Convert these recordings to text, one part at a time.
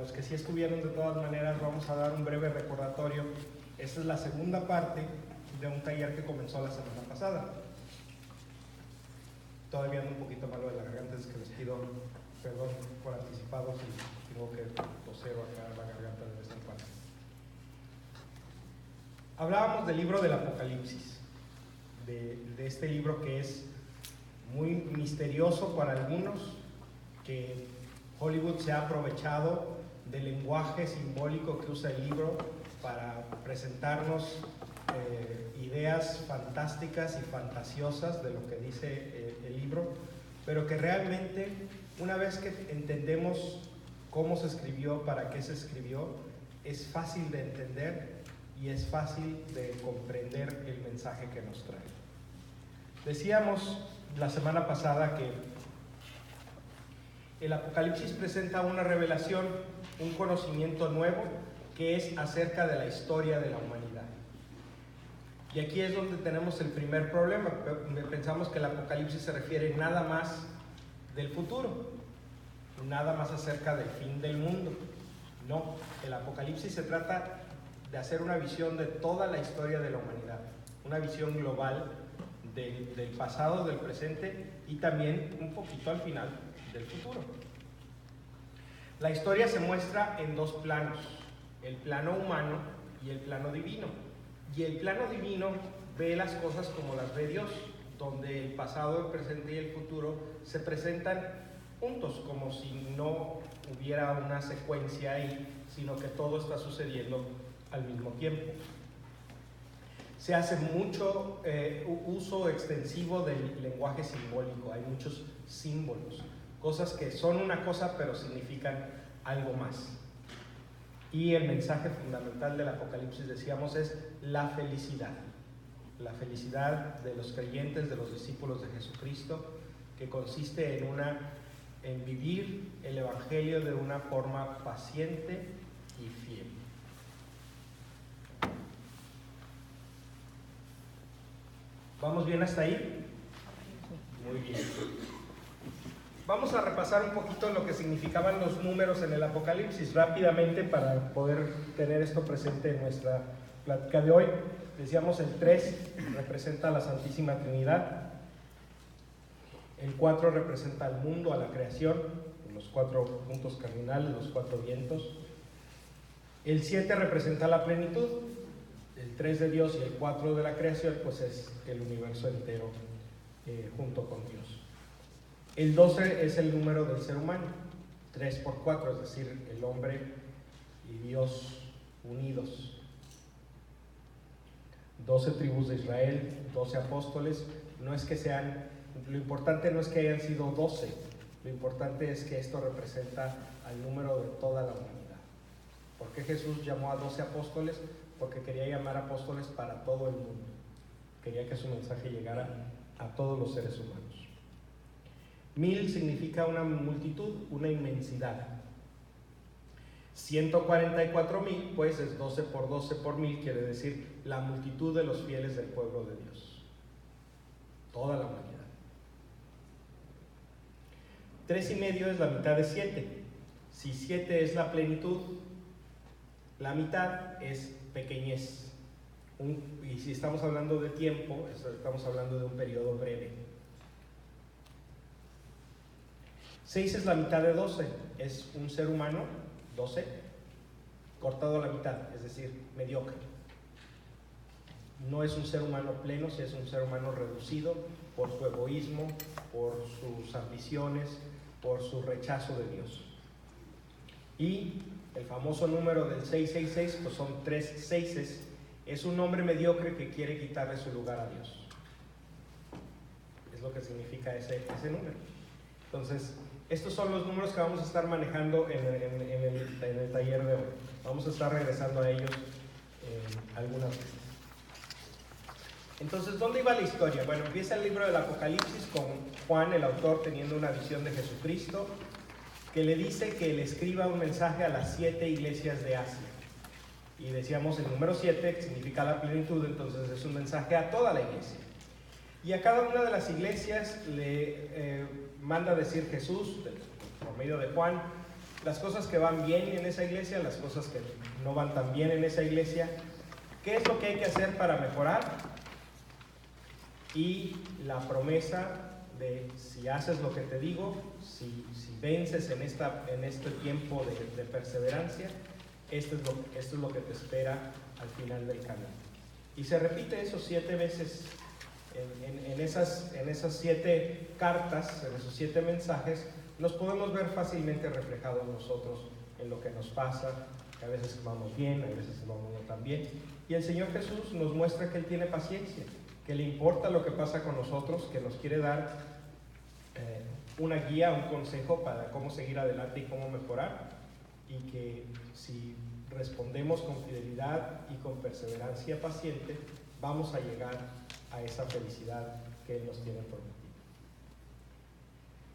los que sí estuvieron de todas maneras, vamos a dar un breve recordatorio. Esta es la segunda parte de un taller que comenzó la semana pasada. Todavía ando un poquito malo de la garganta, es que les pido perdón por anticipado si tengo que toser o aclarar la garganta de vez en cuando. Hablábamos del libro del Apocalipsis, de este libro que es muy misterioso para algunos, que Hollywood se ha aprovechado del lenguaje simbólico que usa el libro para presentarnos ideas fantásticas y fantasiosas de lo que dice el libro, pero que realmente, una vez que entendemos cómo se escribió, para qué se escribió, es fácil de entender y es fácil de comprender el mensaje que nos trae. Decíamos la semana pasada que el Apocalipsis presenta una revelación, un conocimiento nuevo que es acerca de la historia de la humanidad. Y aquí es donde tenemos el primer problema. Pensamos que el Apocalipsis se refiere nada más del futuro, nada más acerca del fin del mundo. No, el Apocalipsis se trata de hacer una visión de toda la historia de la humanidad, una visión global del pasado, del presente y también un poquito al final del futuro. La historia se muestra en dos planos, el plano humano y el plano divino. Y el plano divino ve las cosas como las ve Dios, donde el pasado, el presente y el futuro se presentan juntos, como si no hubiera una secuencia ahí, sino que todo está sucediendo al mismo tiempo. Se hace mucho uso extensivo del lenguaje simbólico, hay muchos símbolos, cosas que son una cosa pero significan algo más. Y el mensaje fundamental del Apocalipsis, decíamos, es la felicidad de los creyentes, de los discípulos de Jesucristo, que consiste en vivir el Evangelio de una forma paciente y fiel. ¿Vamos bien hasta ahí? Muy bien. Vamos a repasar un poquito lo que significaban los números en el Apocalipsis rápidamente para poder tener esto presente en nuestra plática de hoy. Decíamos, el 3 representa a la Santísima Trinidad, el 4 representa al mundo, a la creación, los 4 puntos cardinales, los 4 vientos. El 7 representa la plenitud, el 3 de Dios y el 4 de la creación, pues es el universo entero junto con Dios. El 12 es el número del ser humano, 3 por 4, es decir, el hombre y Dios unidos. 12 tribus de Israel, 12 apóstoles. No es que sean, lo importante no es que hayan sido 12, lo importante es que esto representa al número de toda la humanidad. ¿Por qué Jesús llamó a 12 apóstoles? Porque quería llamar apóstoles para todo el mundo. Quería que su mensaje llegara a todos los seres humanos. 1000 significa una multitud, una inmensidad. 144,000, pues es 12 por 12 por 1000, quiere decir la multitud de los fieles del pueblo de Dios. Toda la humanidad. 3,5 es la mitad de 7. Si 7 es la plenitud, la mitad es pequeñez. Y si estamos hablando de tiempo, estamos hablando de un periodo breve. 6 es la mitad de 12, es un ser humano, 12, cortado a la mitad, es decir, mediocre. No es un ser humano pleno, si es un ser humano reducido por su egoísmo, por sus ambiciones, por su rechazo de Dios. Y el famoso número del 666, pues son 3 seises, es un hombre mediocre que quiere quitarle su lugar a Dios. Es lo que significa ese número. Entonces, estos son los números que vamos a estar manejando en el taller de hoy. Vamos a estar regresando a ellos algunas veces. Entonces, ¿dónde iba la historia? Bueno, empieza el libro del Apocalipsis con Juan, el autor, teniendo una visión de Jesucristo, que le dice que le escriba un mensaje a las 7 iglesias de Asia. Y decíamos, el número 7 significa la plenitud, entonces es un mensaje a toda la iglesia. Y a cada una de las iglesias le manda decir Jesús, por medio de Juan, las cosas que van bien en esa iglesia, las cosas que no van tan bien en esa iglesia, qué es lo que hay que hacer para mejorar, y la promesa de si haces lo que te digo, si vences en este tiempo de perseverancia, esto es lo que te espera al final del camino. Y se repite eso 7 veces en esas 7 cartas, en esos 7 mensajes. Nos podemos ver fácilmente reflejados nosotros en lo que nos pasa, que a veces vamos bien, a veces vamos no tan bien. Y el Señor Jesús nos muestra que Él tiene paciencia, que le importa lo que pasa con nosotros, que nos quiere dar una guía, un consejo para cómo seguir adelante y cómo mejorar, y que si respondemos con fidelidad y con perseverancia paciente, vamos a llegar a esa felicidad que Él nos tiene prometido.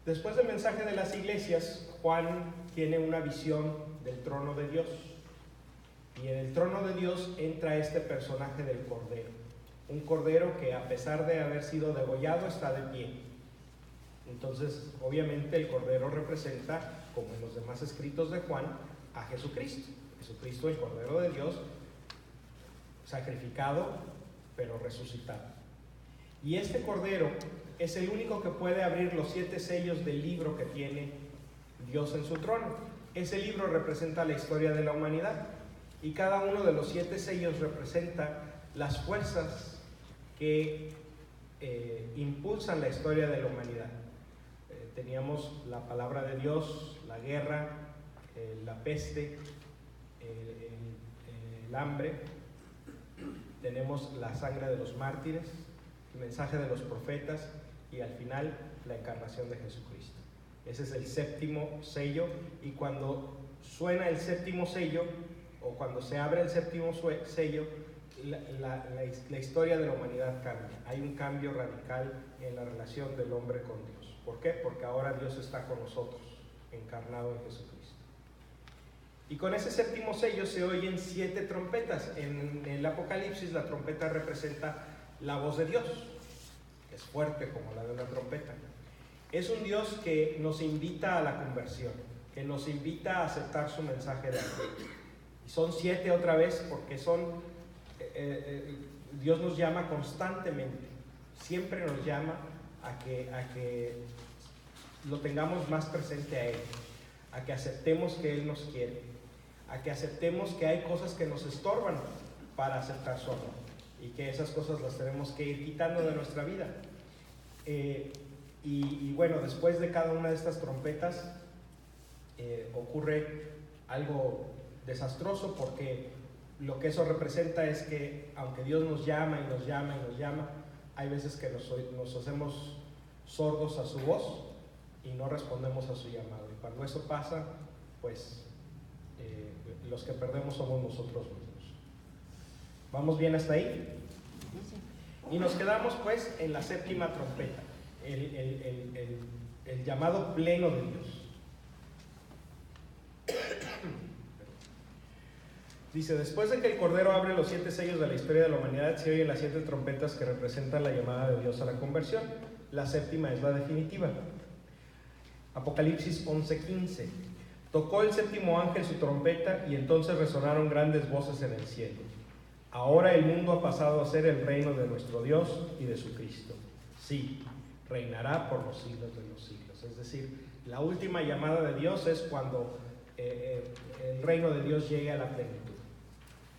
Después del mensaje de las iglesias, Juan tiene una visión del trono de Dios, y en el trono de Dios entra este personaje del Cordero, un Cordero que, a pesar de haber sido degollado, está de pie. Entonces, obviamente, el Cordero representa, como en los demás escritos de Juan, a Jesucristo. Jesucristo, el Cordero de Dios, sacrificado, pero resucitado. Y este Cordero es el único que puede abrir los 7 sellos del libro que tiene Dios en su trono. Ese libro representa la historia de la humanidad, y cada uno de los 7 sellos representa las fuerzas que impulsan la historia de la humanidad. Teníamos la palabra de Dios, la guerra, la peste, el hambre, tenemos la sangre de los mártires, el mensaje de los profetas, y al final la encarnación de Jesucristo. Ese es el 7º sello, y cuando suena el 7º sello, o cuando se abre el 7º sello, la historia de la humanidad cambia. Hay un cambio radical en la relación del hombre con Dios. ¿Por qué? Porque ahora Dios está con nosotros, encarnado en Jesucristo. Y con ese 7º sello se oyen 7 trompetas. En el Apocalipsis, la trompeta representa la voz de Dios, que es fuerte como la de una trompeta. Es un Dios que nos invita a la conversión, que nos invita a aceptar su mensaje de amor. Y son 7 otra vez, porque Dios nos llama constantemente, siempre nos llama a que lo tengamos más presente a Él, a que aceptemos que Él nos quiere, a que aceptemos que hay cosas que nos estorban para aceptar su amor, y que esas cosas las tenemos que ir quitando de nuestra vida. Y bueno, después de cada una de estas trompetas ocurre algo desastroso, porque lo que eso representa es que, aunque Dios nos llama y nos llama y nos llama, hay veces que nos hacemos sordos a su voz y no respondemos a su llamado. Y cuando eso pasa, pues los que perdemos somos nosotros mismos. ¿Vamos bien hasta ahí? Y nos quedamos pues en la 7ª trompeta, el llamado pleno de Dios. Dice: después de que el Cordero abre los 7 sellos de la historia de la humanidad, se oyen las 7 trompetas que representan la llamada de Dios a la conversión. La 7ª es la definitiva. Apocalipsis 11:15. Tocó el 7º ángel su trompeta, y entonces resonaron grandes voces en el cielo. Ahora el mundo ha pasado a ser el reino de nuestro Dios y de su Cristo. Sí, reinará por los siglos de los siglos. Es decir, la última llamada de Dios es cuando el reino de Dios llegue a la plenitud.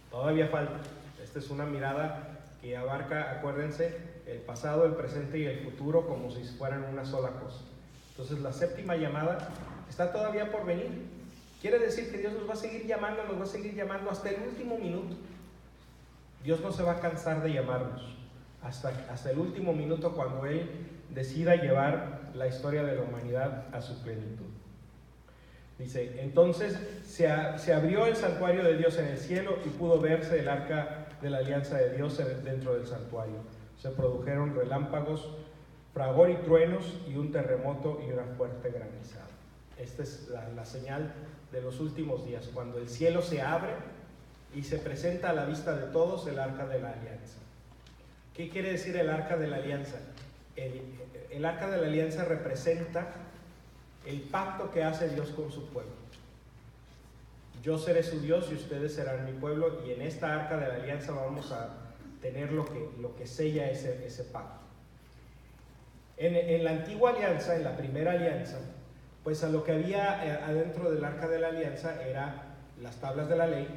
Todavía falta. Esta es una mirada que abarca, acuérdense, el pasado, el presente y el futuro como si fueran una sola cosa. Entonces la 7ª llamada está todavía por venir. Quiere decir que Dios nos va a seguir llamando hasta el último minuto. Dios no se va a cansar de llamarnos hasta el último minuto, cuando Él decida llevar la historia de la humanidad a su plenitud. Dice: entonces se abrió el santuario de Dios en el cielo, y pudo verse el arca de la alianza de Dios dentro del santuario. Se produjeron relámpagos, fragor y truenos, y un terremoto y una fuerte granizada. Esta es la señal de los últimos días, cuando el cielo se abre y se presenta a la vista de todos el arca de la alianza. ¿Qué quiere decir el arca de la alianza? El arca de la alianza representa el pacto que hace Dios con su pueblo. yo seré su Dios y ustedes serán mi pueblo, y en esta arca de la alianza vamos a tener lo que sella ese pacto. En la antigua alianza, en la primera alianza, pues a lo que había adentro del arca de la alianza era las tablas de la ley,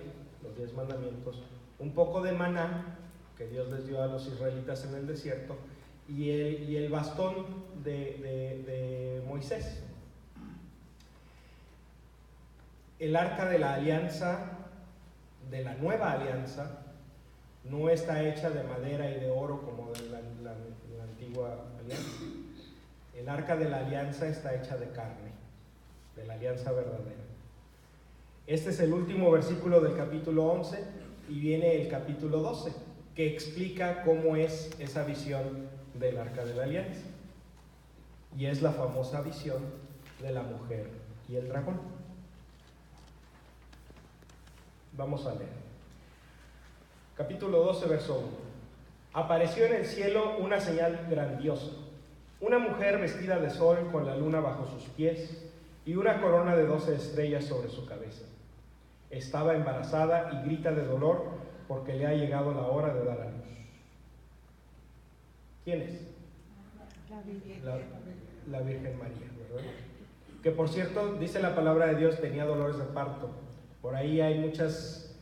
los 10 mandamientos, un poco de maná que Dios les dio a los israelitas en el desierto, y el bastón de Moisés. El arca de la alianza, de la nueva alianza, no está hecha de madera y de oro como de la antigua alianza. El arca de la alianza está hecha de carne, de la alianza verdadera. Este es el último versículo del capítulo 11 y viene el capítulo 12, que explica cómo es esa visión del arca de la alianza. Y es la famosa visión de la mujer y el dragón. Vamos a leer. Capítulo 12, verso 1. Apareció en el cielo una señal grandiosa, una mujer vestida de sol con la luna bajo sus pies y una corona de 12 estrellas sobre su cabeza. Estaba embarazada y grita de dolor porque le ha llegado la hora de dar a luz. ¿Quién es? La Virgen María, ¿verdad? Que por cierto, dice la palabra de Dios, tenía dolores de parto. Por ahí hay muchas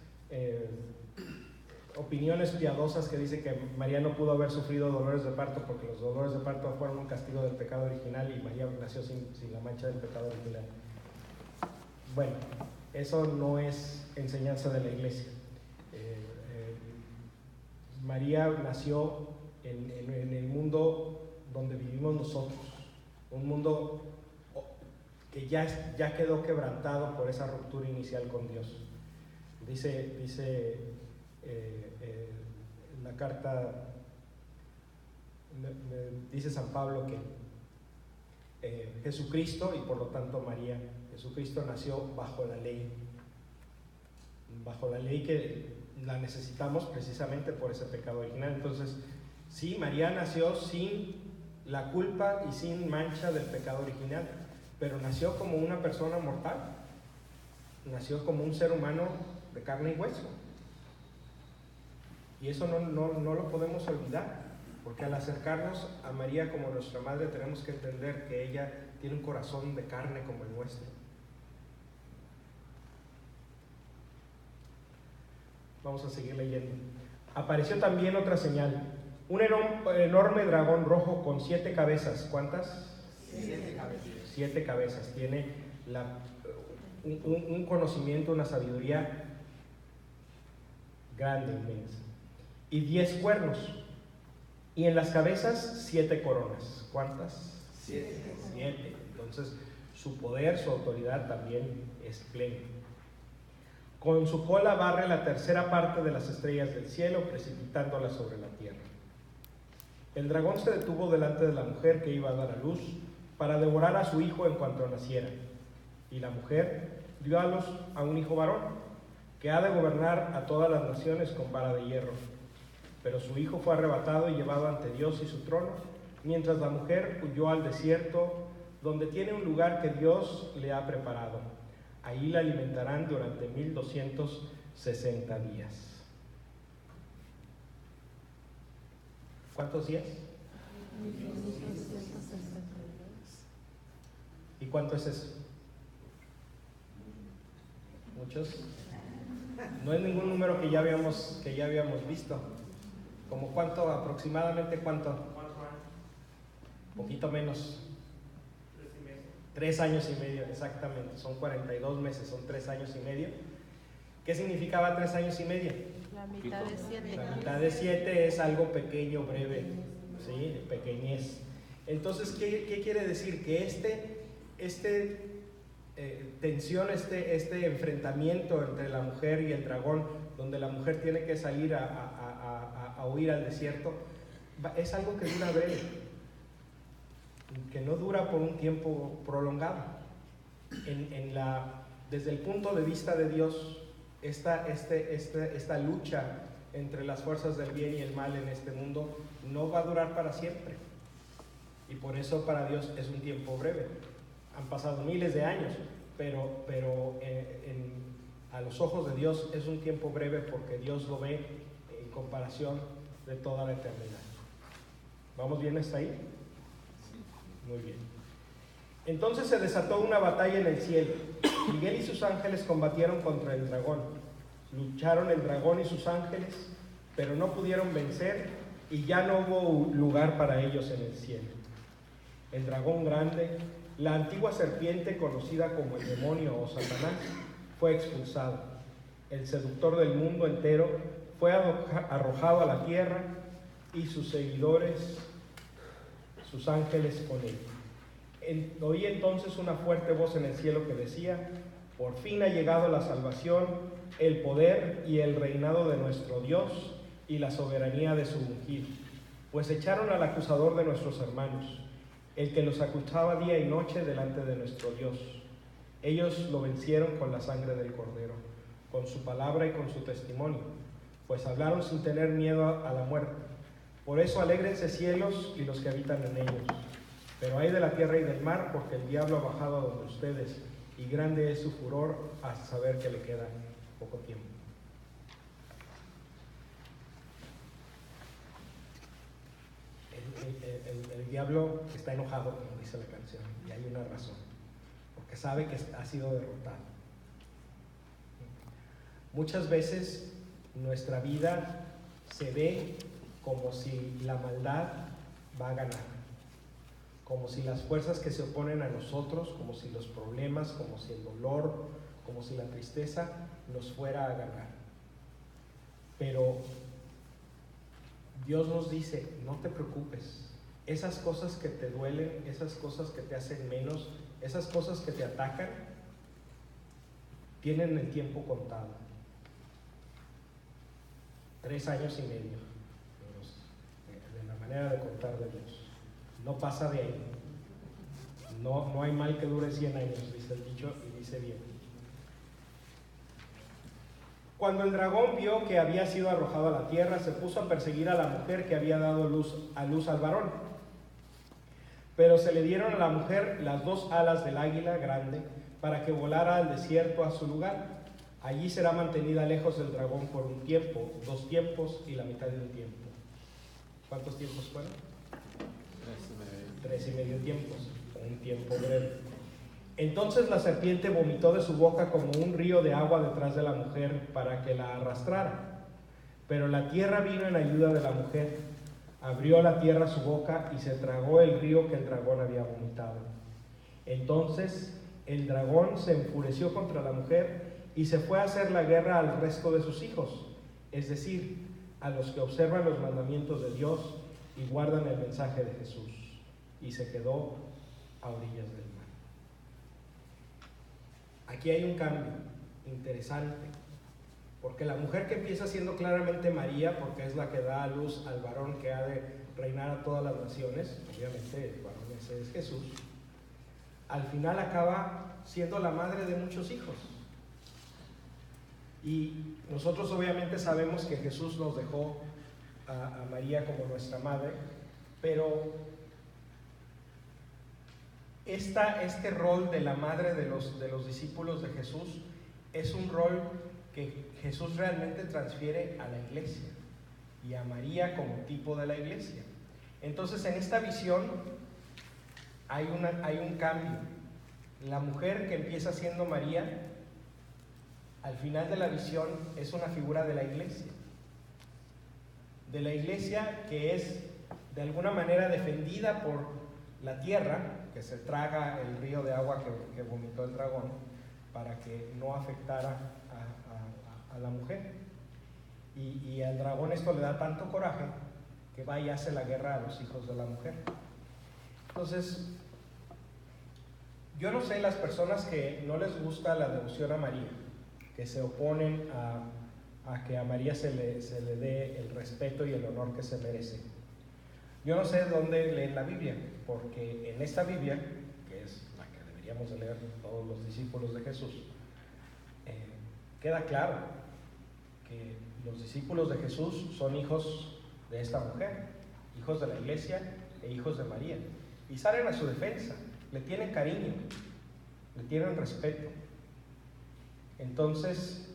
opiniones piadosas que dicen que María no pudo haber sufrido dolores de parto porque los dolores de parto fueron un castigo del pecado original y María nació sin la mancha del pecado original. Bueno, eso no es enseñanza de la iglesia. María nació en el mundo donde vivimos nosotros, un mundo que ya quedó quebrantado por esa ruptura inicial con Dios. Dice la carta, dice San Pablo que Jesucristo, y por lo tanto María, Jesucristo nació bajo la ley que la necesitamos precisamente por ese pecado original. Entonces, sí, María nació sin la culpa y sin mancha del pecado original, pero nació como una persona mortal, nació como un ser humano de carne y hueso. Y eso no lo podemos olvidar, porque al acercarnos a María como nuestra madre tenemos que entender que ella tiene un corazón de carne como el nuestro. Vamos a seguir leyendo. Apareció también otra señal, un enorme dragón rojo con 7 cabezas. ¿Cuántas? 7 cabezas. 7 cabezas. Tiene un conocimiento, una sabiduría grande, inmensa. Y 10 cuernos. Y en las cabezas 7 coronas. ¿Cuántas? 7. 7. Entonces, su poder, su autoridad también es pleno. Con su cola barre la tercera parte de las estrellas del cielo, precipitándolas sobre la tierra. El dragón se detuvo delante de la mujer que iba a dar a luz para devorar a su hijo en cuanto naciera. Y la mujer dio a luz a un hijo varón, que ha de gobernar a todas las naciones con vara de hierro. Pero su hijo fue arrebatado y llevado ante Dios y su trono, mientras la mujer huyó al desierto, donde tiene un lugar que Dios le ha preparado. Ahí la alimentarán durante 1260 días. ¿Cuántos días? 1260. ¿Y cuánto es eso? ¿Muchos? No es ningún número que ya habíamos visto. ¿Cómo cuánto? ¿Aproximadamente cuánto? 4 años. Poquito menos. 3 3 años y medio, exactamente. Son 42 meses, son 3 años y medio. ¿Qué significaba 3 años y medio? La mitad de 7. La mitad de 7 es algo pequeño, breve, ¿sí? Pequeñez. Entonces, ¿qué quiere decir? Que tensión, este enfrentamiento entre la mujer y el dragón, donde la mujer tiene que salir a huir al desierto, es algo que dura breve, que no dura por un tiempo prolongado. Desde el punto de vista de Dios, esta lucha entre las fuerzas del bien y el mal en este mundo no va a durar para siempre, y por eso para Dios es un tiempo breve. Han pasado miles de años, pero a los ojos de Dios es un tiempo breve porque Dios lo ve en comparación de toda la eternidad. ¿Vamos bien hasta ahí? Muy bien. Entonces se desató una batalla en el cielo. Miguel y sus ángeles combatieron contra el dragón. Lucharon el dragón y sus ángeles, pero no pudieron vencer y ya no hubo lugar para ellos en el cielo. El dragón grande, la antigua serpiente conocida como el demonio o Satanás, fue expulsado. El seductor del mundo entero fue arrojado a la tierra y sus seguidores, sus ángeles con él. Oí entonces una fuerte voz en el cielo que decía: por fin ha llegado la salvación, el poder y el reinado de nuestro Dios y la soberanía de su ungido, pues echaron al acusador de nuestros hermanos, el que los acusaba día y noche delante de nuestro Dios. Ellos lo vencieron con la sangre del Cordero, con su palabra y con su testimonio, pues hablaron sin tener miedo a la muerte. Por eso alégrense cielos y los que habitan en ellos. Pero hay de la tierra y del mar, porque el diablo ha bajado a donde ustedes, y grande es su furor hasta saber que le queda poco tiempo. El diablo está enojado, como dice la canción, y hay una razón, porque sabe que ha sido derrotado. Muchas veces nuestra vida se ve como si la maldad va a ganar, como si las fuerzas que se oponen a nosotros, como si los problemas, como si el dolor, como si la tristeza nos fuera a ganar. Pero Dios nos dice: no te preocupes, esas cosas que te duelen, esas cosas que te hacen menos, esas cosas que te atacan, tienen el tiempo contado. 3 años y medio, de la manera de contar de Dios. No pasa de ahí. No hay mal que dure 100 años, dice el dicho, y dice bien. Cuando el dragón vio que había sido arrojado a la tierra, se puso a perseguir a la mujer que había dado a luz al varón. Pero se le dieron a la mujer las 2 alas del águila grande para que volara al desierto a su lugar. Allí será mantenida lejos del dragón por un tiempo, 2 tiempos y la mitad de un tiempo. ¿Cuántos tiempos fueron? 3 y medio tiempos, un tiempo breve. Entonces la serpiente vomitó de su boca como un río de agua detrás de la mujer para que la arrastrara. Pero la tierra vino en ayuda de la mujer. Abrió la tierra su boca y se tragó el río que el dragón había vomitado. Entonces el dragón se enfureció contra la mujer y se fue a hacer la guerra al resto de sus hijos, es decir, a los que observan los mandamientos de Dios y guardan el mensaje de Jesús. Y se quedó a orillas del mar. Aquí hay un cambio interesante, porque la mujer que empieza siendo claramente María, porque es la que da a luz al varón que ha de reinar a todas las naciones, obviamente el varón ese es Jesús, al final acaba siendo la madre de muchos hijos. Y nosotros obviamente sabemos que Jesús nos dejó a María como nuestra madre, pero este rol de la madre de los discípulos de Jesús es un rol que Jesús realmente transfiere a la iglesia y a María como tipo de la iglesia. Entonces en esta visión hay un cambio. La mujer que empieza siendo María, al final de la visión es una figura de la iglesia que es de alguna manera defendida por la tierra, que se traga el río de agua que vomitó el dragón para que no afectara a la mujer. Y al dragón esto le da tanto coraje que va y hace la guerra a los hijos de la mujer. Entonces, yo no sé, las personas que no les gusta la devoción a María, que se oponen a que a María se le dé el respeto y el honor que se merece. Yo no sé dónde leen la Biblia, porque en esta Biblia, que es la que deberíamos de leer todos los discípulos de Jesús, queda claro que los discípulos de Jesús son hijos de esta mujer, hijos de la iglesia e hijos de María, y salen a su defensa, le tienen cariño, le tienen respeto. Entonces,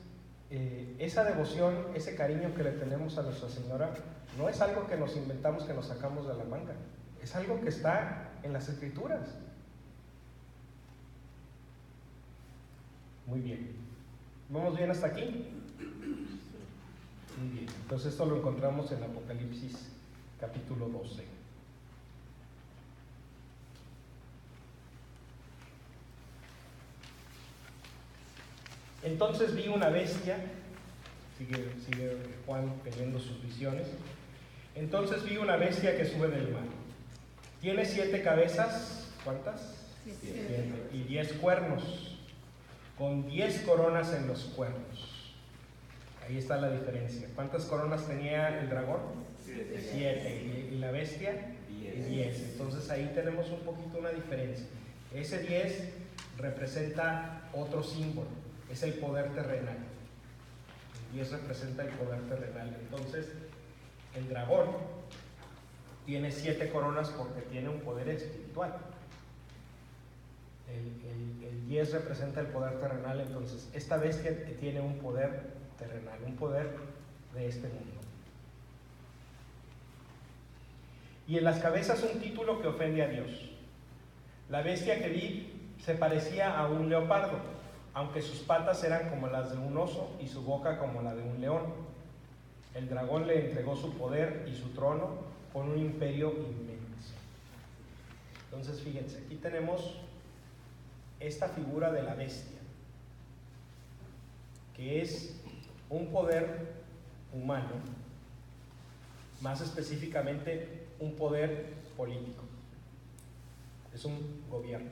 esa devoción, ese cariño que le tenemos a Nuestra Señora, no es algo que nos inventamos, que nos sacamos de la manga. Es algo que está en las Escrituras. Muy bien. ¿Vamos bien hasta aquí? Muy bien. Entonces esto lo encontramos en Apocalipsis capítulo 12. Entonces vi una bestia, sigue Juan teniendo sus visiones. Entonces vi una bestia que sube del mar. Tiene 7 cabezas, ¿cuántas? 7. Y 10 cuernos, con 10 coronas en los cuernos. Ahí está la diferencia. ¿Cuántas coronas tenía el dragón? 7. ¿Y la bestia? 10. Entonces ahí tenemos un poquito una diferencia. Ese 10 representa otro símbolo, es el poder terrenal. El 10 representa el poder terrenal. Entonces, el dragón tiene 7 coronas porque tiene un poder espiritual. El 10 representa el poder terrenal. Entonces, esta bestia tiene un poder terrenal, un poder de este mundo. Y en las cabezas un título que ofende a Dios. La bestia que vi se parecía a un leopardo, aunque sus patas eran como las de un oso y su boca como la de un león. El dragón le entregó su poder y su trono con un imperio inmenso. Entonces fíjense, aquí tenemos esta figura de la bestia, que es un poder humano, más específicamente un poder político. Es un gobierno,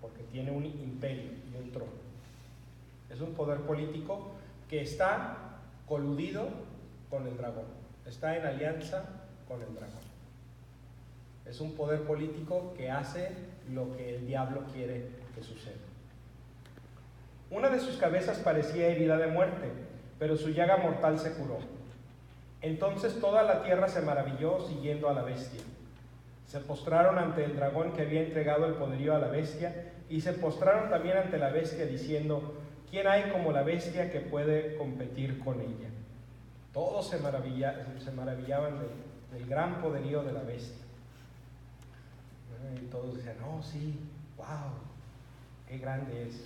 porque tiene un imperio y un trono. Es un poder político que está coludido con el dragón, está en alianza con el dragón. Es un poder político que hace lo que el diablo quiere que suceda. Una de sus cabezas parecía herida de muerte, pero su llaga mortal se curó. Entonces toda la tierra se maravilló siguiendo a la bestia. Se postraron ante el dragón que había entregado el poderío a la bestia, y se postraron también ante la bestia diciendo: ¿quién hay como la bestia que puede competir con ella? Todos se maravillaban del gran poderío de la bestia. Y todos decían: oh sí, wow, qué grande es.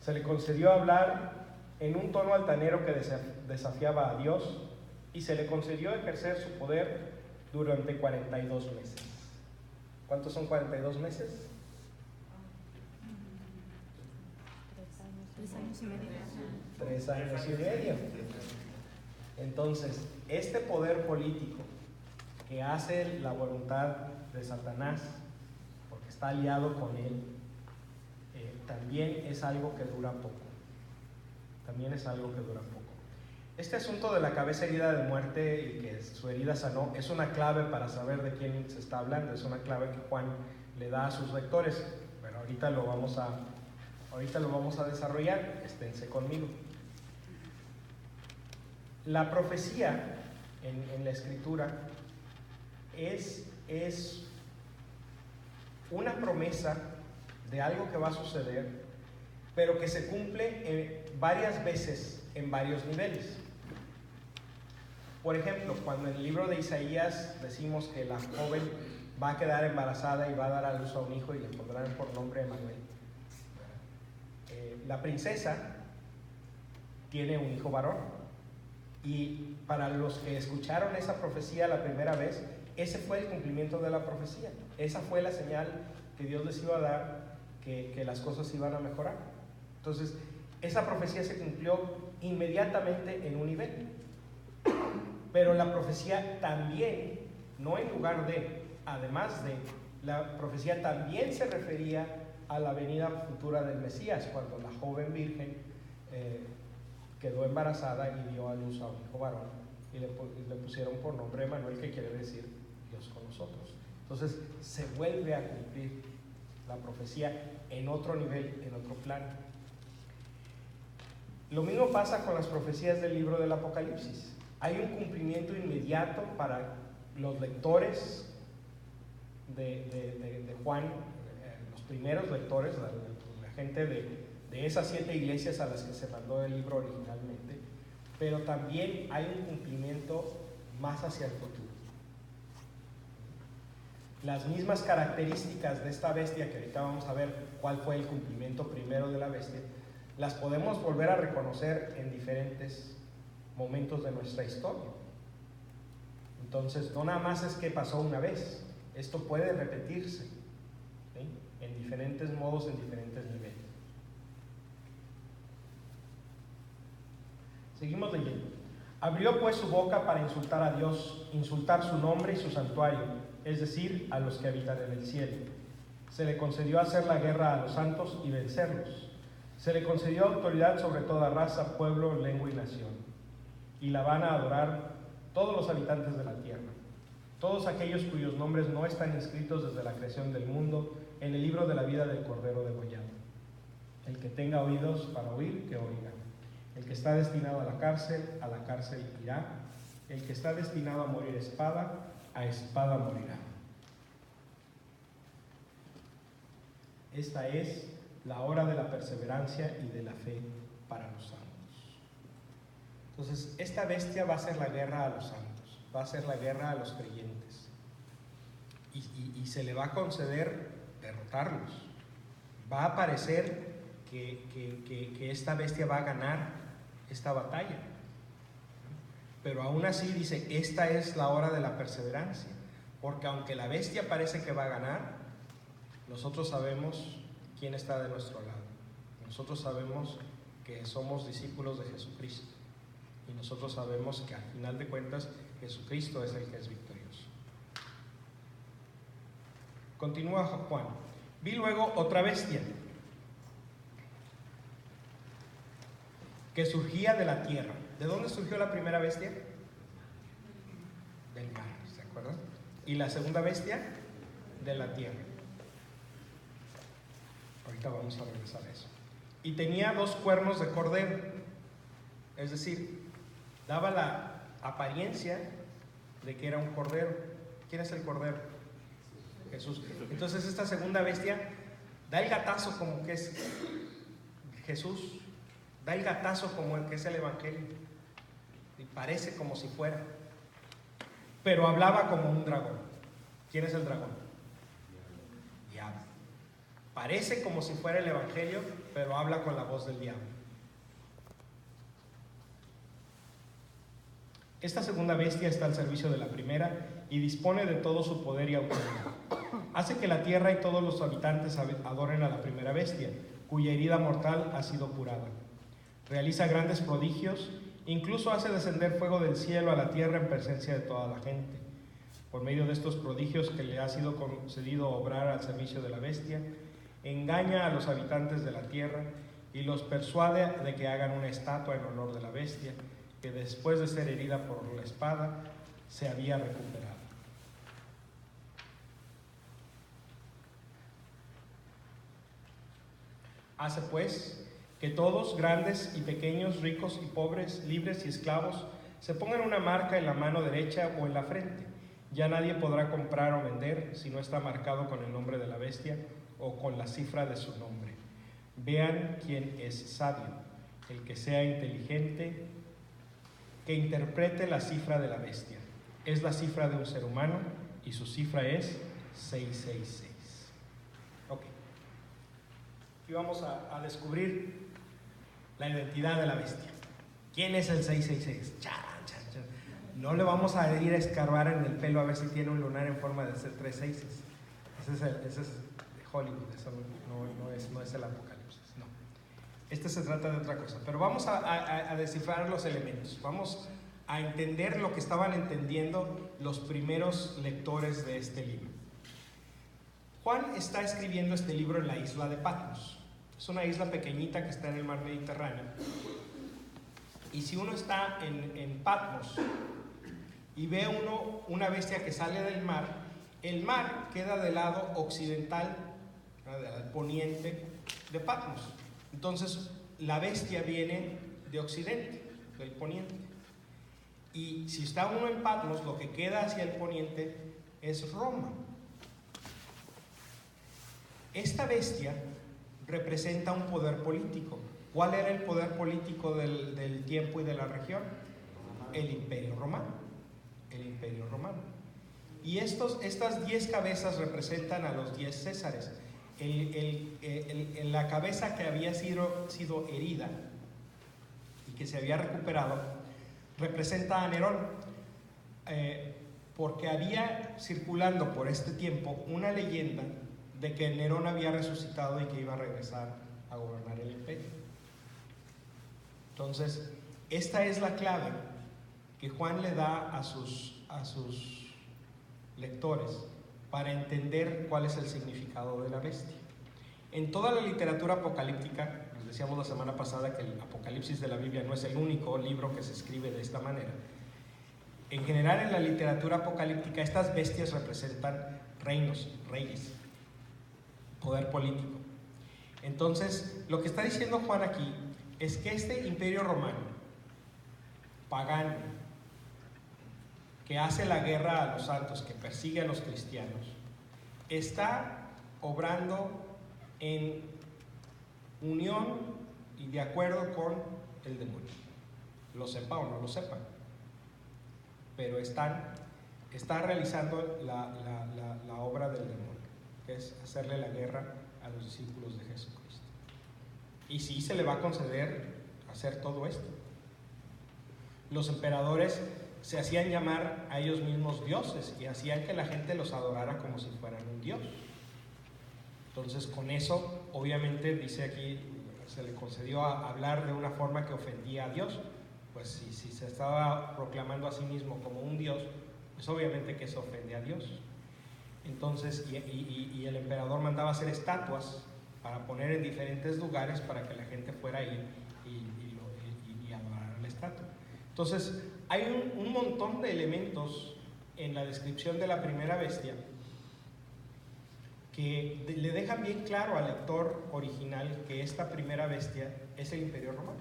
Se le concedió hablar en un tono altanero que desafiaba a Dios, y se le concedió ejercer su poder durante 42 meses. ¿Cuántos son 42 meses? 3 años y medio. 3 años y medio. Entonces, este poder político que hace la voluntad de Satanás, porque está aliado con él, también es algo que dura poco. También es algo que dura poco. Este asunto de la cabeza herida de muerte y que su herida sanó es una clave para saber de quién se está hablando. Es una clave que Juan le da a sus lectores. Bueno, ahorita lo vamos a desarrollar. Esténse conmigo. La profecía en la Escritura es una promesa de algo que va a suceder, pero que se cumple varias veces en varios niveles. Por ejemplo, cuando en el libro de Isaías decimos que la joven va a quedar embarazada y va a dar a luz a un hijo y le pondrán por nombre Emanuel. La princesa tiene un hijo varón, y para los que escucharon esa profecía la primera vez, ese fue el cumplimiento de la profecía. Esa fue la señal que Dios les iba a dar, que las cosas iban a mejorar. Entonces, esa profecía se cumplió inmediatamente en un nivel. Pero la profecía también, no en lugar de, además de, la profecía también se refería a la venida futura del Mesías, cuando la joven virgen quedó embarazada y dio a luz a un hijo varón, y le pusieron por nombre Emanuel, que quiere decir Dios con nosotros. Entonces se vuelve a cumplir la profecía en otro nivel, en otro plano. Lo mismo pasa con las profecías del libro del Apocalipsis. Hay un cumplimiento inmediato para los lectores de Juan, los primeros lectores, la gente de esas 7 iglesias a las que se mandó el libro originalmente, pero también hay un cumplimiento más hacia el futuro. Las mismas características de esta bestia, que ahorita vamos a ver cuál fue el cumplimiento primero de la bestia, las podemos volver a reconocer en diferentes momentos de nuestra historia. Entonces, no nada más es que pasó una vez, esto puede repetirse, ¿sí?, en diferentes modos, en diferentes niveles. Seguimos leyendo. Abrió pues su boca para insultar a Dios, insultar su nombre y su santuario, es decir, a los que habitan en el cielo. Se le concedió hacer la guerra a los santos y vencerlos. Se le concedió autoridad sobre toda raza, pueblo, lengua y nación. Y la van a adorar todos los habitantes de la tierra, todos aquellos cuyos nombres no están inscritos desde la creación del mundo en el libro de la vida del Cordero degollado. El que tenga oídos para oír, que oiga. El que está destinado a la cárcel irá. El que está destinado a morir a espada morirá. Esta es la hora de la perseverancia y de la fe para los santos. Entonces, esta bestia va a hacer la guerra a los santos, va a hacer la guerra a los creyentes. Y se le va a conceder derrotarlos. Va a parecer que esta bestia va a ganar esta batalla. Pero aún así dice, esta es la hora de la perseverancia. Porque aunque la bestia parece que va a ganar, nosotros sabemos quién está de nuestro lado. Nosotros sabemos que somos discípulos de Jesucristo. Y nosotros sabemos que al final de cuentas Jesucristo es el que es victorioso. Continúa Juan. Vi luego otra bestia que surgía de la tierra. ¿De dónde surgió la primera bestia? Del mar, ¿se acuerdan? Y la segunda bestia, de la tierra. Ahorita vamos a regresar a eso. Y tenía 2 cuernos de cordero, es decir, daba la apariencia de que era un cordero. ¿Quién es el cordero? Jesús. Entonces esta segunda bestia da el gatazo como que es Jesús, da el gatazo como el que es el Evangelio, y parece como si fuera, pero hablaba como un dragón. ¿Quién es el dragón? Diablo. Parece como si fuera el Evangelio, pero habla con la voz del diablo. Esta segunda bestia está al servicio de la primera y dispone de todo su poder y autoridad. Hace que la tierra y todos los habitantes adoren a la primera bestia, cuya herida mortal ha sido curada. Realiza grandes prodigios, incluso hace descender fuego del cielo a la tierra en presencia de toda la gente. Por medio de estos prodigios que le ha sido concedido obrar al servicio de la bestia, engaña a los habitantes de la tierra y los persuade de que hagan una estatua en honor de la bestia, que después de ser herida por la espada, se había recuperado. Hace pues que todos, grandes y pequeños, ricos y pobres, libres y esclavos, se pongan una marca en la mano derecha o en la frente. Ya nadie podrá comprar o vender si no está marcado con el nombre de la bestia o con la cifra de su nombre. Vean quién es sabio, el que sea inteligente, que interprete la cifra de la bestia. Es la cifra de un ser humano y su cifra es 666. Ok. Aquí vamos a descubrir la identidad de la bestia. ¿Quién es el 666? Chan, chan, chan. No le vamos a ir a escarbar en el pelo a ver si tiene un lunar en forma de ser 3 seises. Ese es Hollywood, eso no es el Apocalipsis. No. Este se trata de otra cosa. Pero vamos a descifrar los elementos. Vamos a entender lo que estaban entendiendo los primeros lectores de este libro. Juan está escribiendo este libro en la isla de Patmos. Es una isla pequeñita que está en el mar Mediterráneo. Y si uno está en Patmos y ve una bestia que sale del mar, el mar queda del lado occidental, del poniente de Patmos. Entonces, la bestia viene de occidente, del poniente. Y si está uno en Patmos, lo que queda hacia el poniente es Roma. Esta bestia representa un poder político. ¿Cuál era el poder político del tiempo y de la región? El Imperio Romano. El Imperio Romano. Y estas 10 cabezas representan a los 10 Césares. La cabeza que había sido herida y que se había recuperado representa a Nerón, porque había circulando por este tiempo una leyenda de que Nerón había resucitado y que iba a regresar a gobernar el imperio. Entonces, esta es la clave que Juan le da a sus lectores para entender cuál es el significado de la bestia. En toda la literatura apocalíptica, nos decíamos la semana pasada que el Apocalipsis de la Biblia no es el único libro que se escribe de esta manera. En general, en la literatura apocalíptica, estas bestias representan reinos, reyes, poder político. Entonces, lo que está diciendo Juan aquí es que este imperio romano, pagano, que hace la guerra a los santos, que persigue a los cristianos, está obrando en unión y de acuerdo con el demonio. Lo sepa o no lo sepa, pero está realizando la obra del demonio, que es hacerle la guerra a los discípulos de Jesucristo. Y sí se le va a conceder hacer todo esto. Los emperadores se hacían llamar a ellos mismos dioses y hacían que la gente los adorara como si fueran un dios. Entonces, con eso, obviamente, dice aquí, se le concedió a hablar de una forma que ofendía a Dios. Pues si se estaba proclamando a sí mismo como un dios, pues obviamente que eso ofende a Dios. Entonces, y el emperador mandaba hacer estatuas para poner en diferentes lugares para que la gente fuera ahí y adorara la estatua. Entonces, hay un montón de elementos en la descripción de la primera bestia que le dejan bien claro al lector original que esta primera bestia es el Imperio Romano,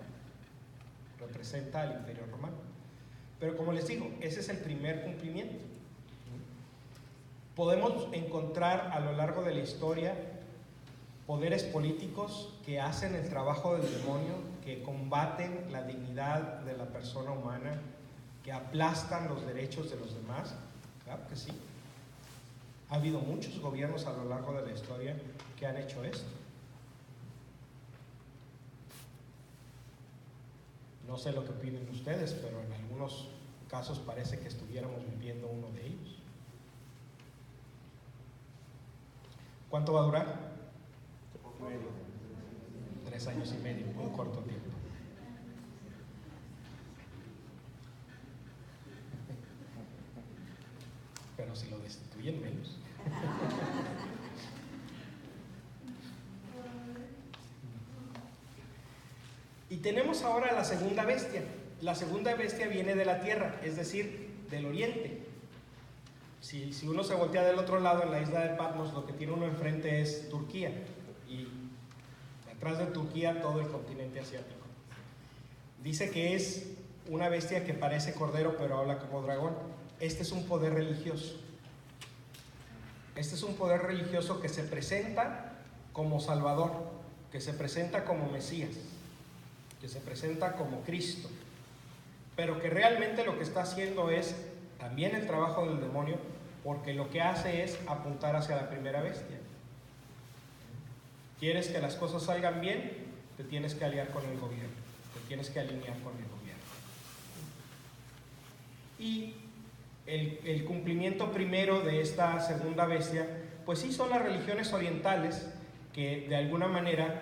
representa al Imperio Romano. Pero como les digo, ese es el primer cumplimiento. Podemos encontrar a lo largo de la historia poderes políticos que hacen el trabajo del demonio, que combaten la dignidad de la persona humana, que aplastan los derechos de los demás. Claro que sí. Ha habido muchos gobiernos a lo largo de la historia que han hecho esto. No sé lo que opinen ustedes, pero en algunos casos parece que estuviéramos viviendo uno de ellos. ¿Cuánto va a durar? 3 años y medio, un corto tiempo. Pero si lo destituyen, menos. Y tenemos ahora la segunda bestia. La segunda bestia viene de la tierra, es decir, del oriente. Si uno se voltea del otro lado, en la isla de Patmos, lo que tiene uno enfrente es Turquía. Y detrás de Turquía, todo el continente asiático. Dice que es una bestia que parece cordero, pero habla como dragón. Este es un poder religioso. Este es un poder religioso que se presenta como Salvador, que se presenta como Mesías, que se presenta como Cristo, pero que realmente lo que está haciendo es también el trabajo del demonio, porque lo que hace es apuntar hacia la primera bestia. ¿Quieres que las cosas salgan bien? Te tienes que aliar con el gobierno, te tienes que alinear con el gobierno. Y el cumplimiento primero de esta segunda bestia, pues sí, son las religiones orientales que de alguna manera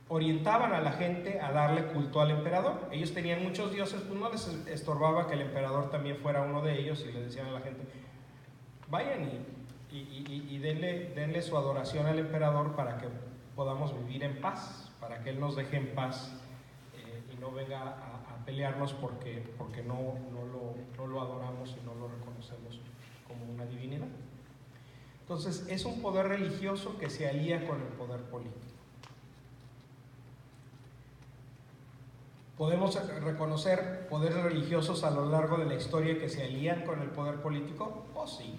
orientaban a la gente a darle culto al emperador. Ellos tenían muchos dioses, pues no les estorbaba que el emperador también fuera uno de ellos, y le decían a la gente, vayan y denle su adoración al emperador para que podamos vivir en paz, para que él nos deje en paz y no venga a pelearnos porque no lo adoramos y no lo reconocemos como una divinidad. Entonces es un poder religioso que se alía con el poder político. ¿Podemos reconocer poderes religiosos a lo largo de la historia que se alían con el poder político? Oh sí.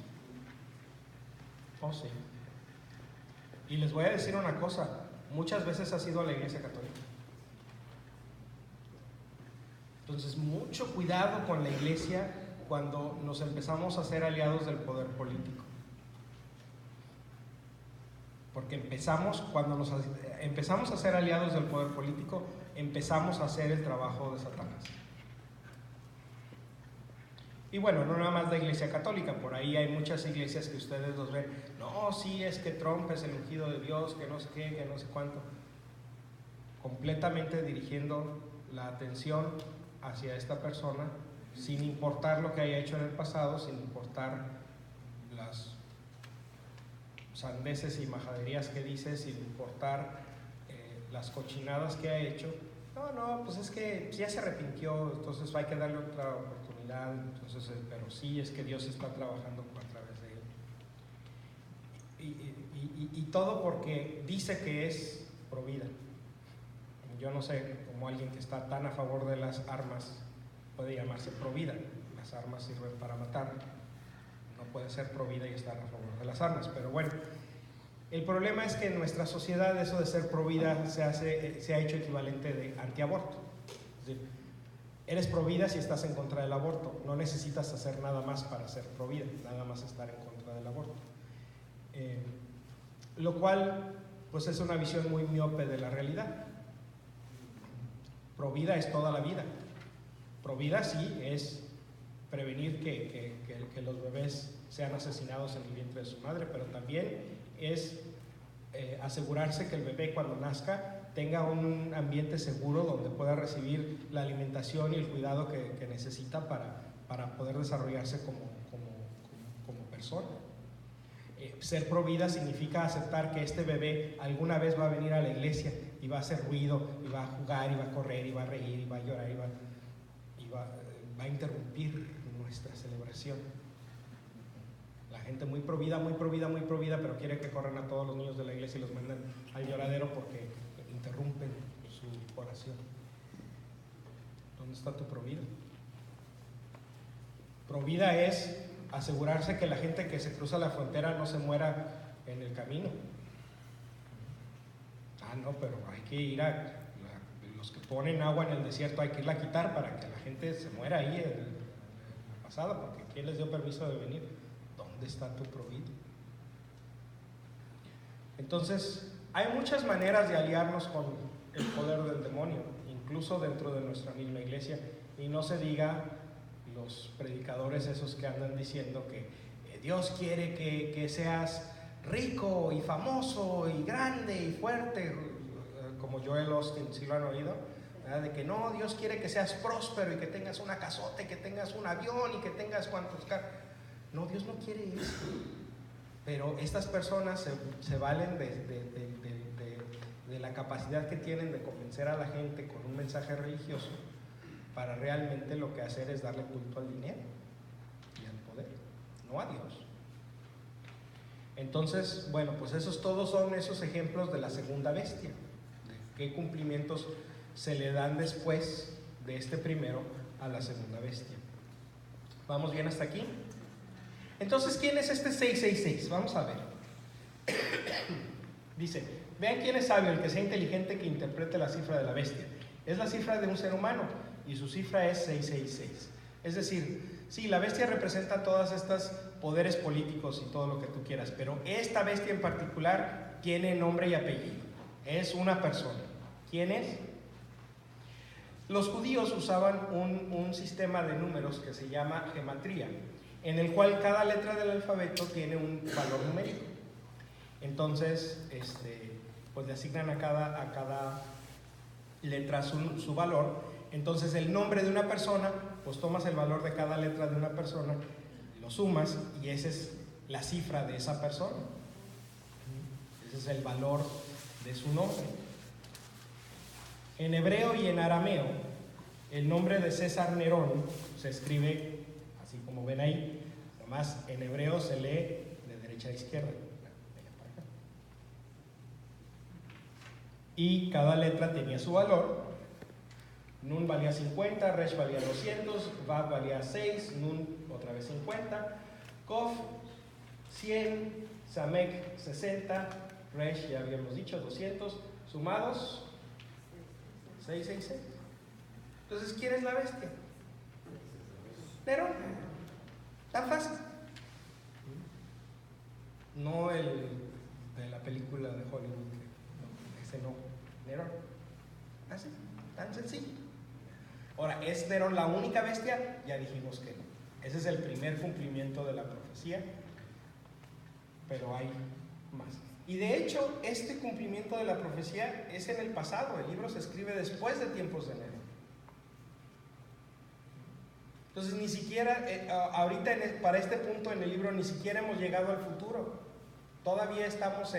Oh sí. Y les voy a decir una cosa, muchas veces ha sido la Iglesia Católica. Entonces, mucho cuidado con la Iglesia cuando nos empezamos a ser aliados del poder político. Porque cuando nos empezamos a ser aliados del poder político, empezamos a hacer el trabajo de Satanás. Y bueno, no nada más la Iglesia Católica, por ahí hay muchas iglesias que ustedes los ven, no, sí, es que Trump es el ungido de Dios, que no sé qué, que no sé cuánto. Completamente dirigiendo la atención hacia esta persona, sin importar lo que haya hecho en el pasado, sin importar las sandeces y majaderías que dice, sin importar las cochinadas que ha hecho. No, pues es que ya se arrepintió, entonces hay que darle otra oportunidad, entonces, pero sí es que Dios está trabajando a través de él. Y todo porque dice que es provida. Yo no sé cómo alguien que está tan a favor de las armas puede llamarse provida. Las armas sirven para matar. No puede ser provida y estar a favor de las armas, pero bueno. El problema es que en nuestra sociedad eso de ser provida se ha hecho equivalente de antiaborto. Es decir, eres provida si estás en contra del aborto. No necesitas hacer nada más para ser provida, nada más estar en contra del aborto. Lo cual, pues es una visión muy miope de la realidad. Provida es toda la vida. Provida sí es prevenir que los bebés sean asesinados en el vientre de su madre, pero también es asegurarse que el bebé cuando nazca tenga un ambiente seguro donde pueda recibir la alimentación y el cuidado que necesita para poder desarrollarse como persona. Ser provida significa aceptar que este bebé alguna vez va a venir a la iglesia y va a hacer ruido, y va a jugar, y va a correr, y va a reír, y va a llorar, y va a interrumpir nuestra celebración. La gente muy provida, pero quiere que corran a todos los niños de la iglesia y los manden al lloradero porque interrumpen su oración. ¿Dónde está tu provida? Provida es asegurarse que la gente que se cruza la frontera no se muera en el camino. No, pero hay que ir los que ponen agua en el desierto hay que irla a quitar para que la gente se muera ahí en la pasada, porque ¿quién les dio permiso de venir? ¿Dónde está tu provida? Entonces, hay muchas maneras de aliarnos con el poder del demonio, incluso dentro de nuestra misma iglesia, y no se diga los predicadores esos que andan diciendo que Dios quiere que seas rico y famoso y grande y fuerte, como Joel Austin, ¿sí lo han oído? ¿Verdad? De que no, Dios quiere que seas próspero y que tengas una casota, y que tengas un avión y que tengas cuantos carros. No, Dios no quiere eso. Pero estas personas se valen de la capacidad que tienen de convencer a la gente con un mensaje religioso para realmente lo que hacer es darle culto al dinero y al poder, no a Dios. Entonces, bueno, pues todos son esos ejemplos de la segunda bestia, de qué cumplimientos se le dan después de este primero a la segunda bestia. ¿Vamos bien hasta aquí? Entonces, ¿quién es este 666? Vamos a ver. Dice, vean quién es sabio, el que sea inteligente, que interprete la cifra de la bestia. Es la cifra de un ser humano y su cifra es 666. Es decir, sí, la bestia representa todas estas poderes políticos y todo lo que tú quieras, pero esta bestia en particular tiene nombre y apellido. Es una persona. ¿Quién es? Los judíos usaban un sistema de números que se llama gematría, en el cual cada letra del alfabeto tiene un valor numérico. Entonces, pues le asignan a cada letra su valor. Entonces, el nombre de una persona, pues tomas el valor de cada letra de una persona, lo sumas y esa es la cifra de esa persona. Ese es el valor de su nombre. En hebreo y en arameo, el nombre de César Nerón se escribe así como ven ahí, nomás en hebreo se lee de derecha a izquierda. Y cada letra tenía su valor. Nun valía 50, Resh valía 200, Vav valía 6, Nun otra vez 50, Kof 100, Samek 60, Resh, ya habíamos dicho, 200, sumados, 666. Entonces, ¿quién es la bestia? Nerón. Tan fácil. No el de la película de Hollywood, no, ese no, Nerón. Así, tan sencillo. Ahora, ¿es Nerón la única bestia? Ya dijimos que no. Ese es el primer cumplimiento de la profecía, pero hay más. Y de hecho, este cumplimiento de la profecía es en el pasado. El libro se escribe después de tiempos de Nerón. Entonces, ni siquiera, ahorita para este punto en el libro, ni siquiera hemos llegado al futuro. Todavía estamos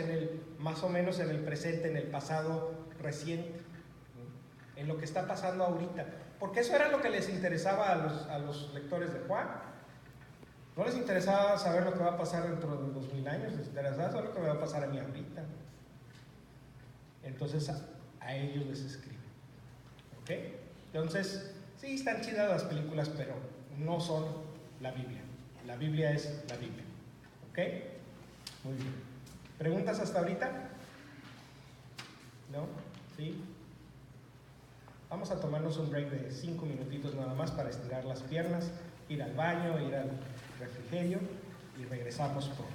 más o menos en el presente, en el pasado reciente, en lo que está pasando ahorita. Porque eso era lo que les interesaba a los lectores de Juan. No les interesaba saber lo que va a pasar dentro de 2000 años, les interesaba saber lo que me va a pasar a mí ahorita. Entonces, a ellos les escribe. ¿Ok? Entonces, sí, están chidas las películas, pero no son la Biblia. La Biblia es la Biblia. ¿Ok? Muy bien. ¿Preguntas hasta ahorita? ¿No? ¿Sí? Vamos a tomarnos un break de 5 minutitos nada más para estirar las piernas, ir al baño, ir al refrigerio y regresamos pronto.